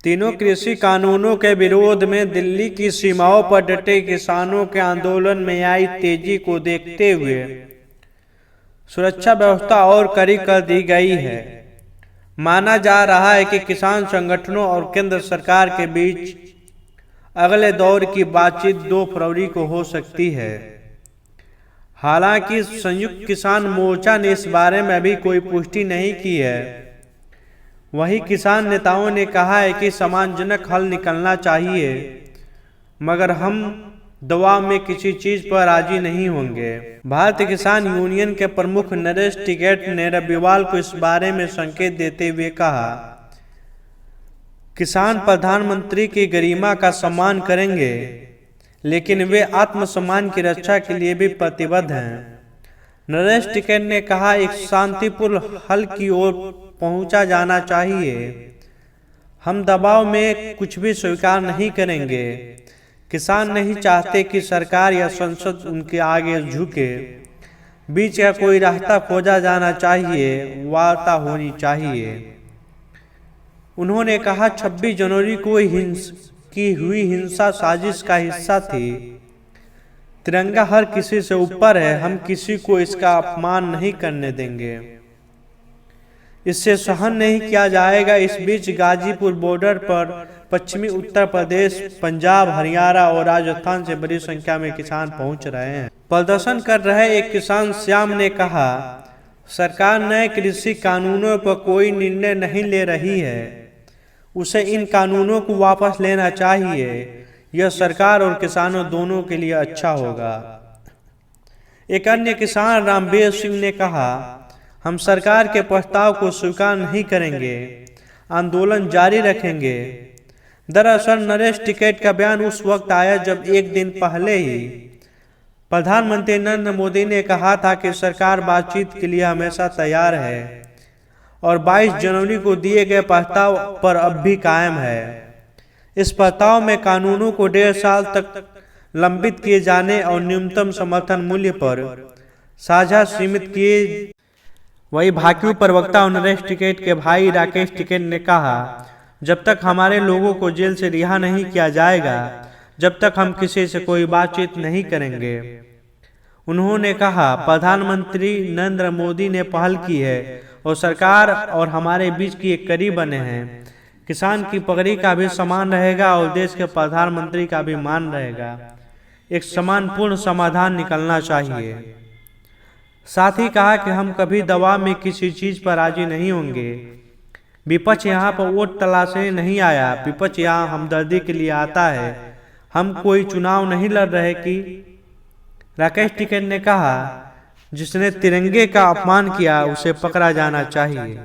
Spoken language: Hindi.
तीनों कृषि कानूनों के विरोध में दिल्ली की सीमाओं पर डटे किसानों के आंदोलन में आई तेजी को देखते हुए सुरक्षा व्यवस्था और कड़ी कर दी गई है। माना जा रहा है कि किसान संगठनों और केंद्र सरकार के बीच अगले दौर की बातचीत 2 फरवरी को हो सकती है। हालांकि संयुक्त किसान मोर्चा ने इस बारे में अभी कोई पुष्टि नहीं की है। वहीं किसान नेताओं ने कहा है कि सम्मानजनक हल निकलना चाहिए, मगर हम दबाव में किसी चीज पर राजी नहीं होंगे। भारतीय किसान यूनियन के प्रमुख नरेश टिकैत ने रविवार को इस बारे में संकेत देते हुए कहा, किसान प्रधानमंत्री की गरिमा का सम्मान करेंगे, लेकिन वे आत्मसम्मान की रक्षा के लिए भी प्रतिबद्ध हैं। नरेश टिकैत ने कहा, एक शांतिपूर्ण हल की ओर पहुंचा जाना चाहिए। हम दबाव में कुछ भी स्वीकार नहीं करेंगे। किसान नहीं चाहते कि सरकार या संसद उनके आगे झुके। बीच का कोई रास्ता खोजा जाना चाहिए, वार्ता होनी चाहिए। उन्होंने कहा, 26 जनवरी को की हुई हिंसा साजिश का हिस्सा थी। तिरंगा हर किसी से ऊपर है। हम किसी को इसका अपमान नहीं करने देंगे। इससे सहन नहीं किया जाएगा। इस बीच गाजीपुर बॉर्डर पर पश्चिमी उत्तर प्रदेश, पंजाब, हरियाणा और राजस्थान से बड़ी संख्या में किसान पहुंच रहे हैं। प्रदर्शन कर रहे एक किसान श्याम ने कहा, सरकार नए कृषि कानूनों पर कोई निर्णय नहीं ले रही है। उसे इन कानूनों को वापस लेना चाहिए। यह सरकार और किसानों दोनों के लिए अच्छा होगा। एक अन्य किसान रामवीर सिंह ने कहा, हम सरकार के प्रस्ताव को स्वीकार नहीं करेंगे, आंदोलन जारी रखेंगे। दरअसल नरेश टिकैत का बयान उस वक्त आया जब एक दिन पहले ही प्रधानमंत्री नरेंद्र मोदी ने कहा था कि सरकार बातचीत के लिए हमेशा तैयार है और 22 जनवरी को दिए गए प्रस्ताव पर अब भी कायम है। इस प्रस्ताव में कानूनों को 1.5 साल तक लंबित किए जाने और न्यूनतम समर्थन मूल्य पर साझा सीमित किए। वही भाजपा प्रवक्ता नरेश टिकैत के भाई राकेश टिकैत ने कहा, जब तक हमारे लोगों को जेल से रिहा नहीं किया जाएगा, जब तक हम किसी से कोई बातचीत नहीं करेंगे। उन्होंने कहा, प्रधानमंत्री नरेंद्र मोदी ने पहल की है और सरकार और हमारे बीच की एक कड़ी बने हैं। किसान की पगड़ी का भी सम्मान रहेगा और देश के प्रधानमंत्री का भी मान रहेगा। एक सम्मानपूर्ण समाधान निकलना चाहिए। साथ ही कहा कि हम कभी दबाव में किसी चीज पर राजी नहीं होंगे। विपक्ष यहाँ पर वोट तलाशने नहीं आया। विपक्ष यहाँ हमदर्दी के लिए आता है। हम कोई चुनाव नहीं लड़ रहे कि राकेश टिकैत ने कहा, जिसने तिरंगे का अपमान किया उसे पकड़ा जाना चाहिए।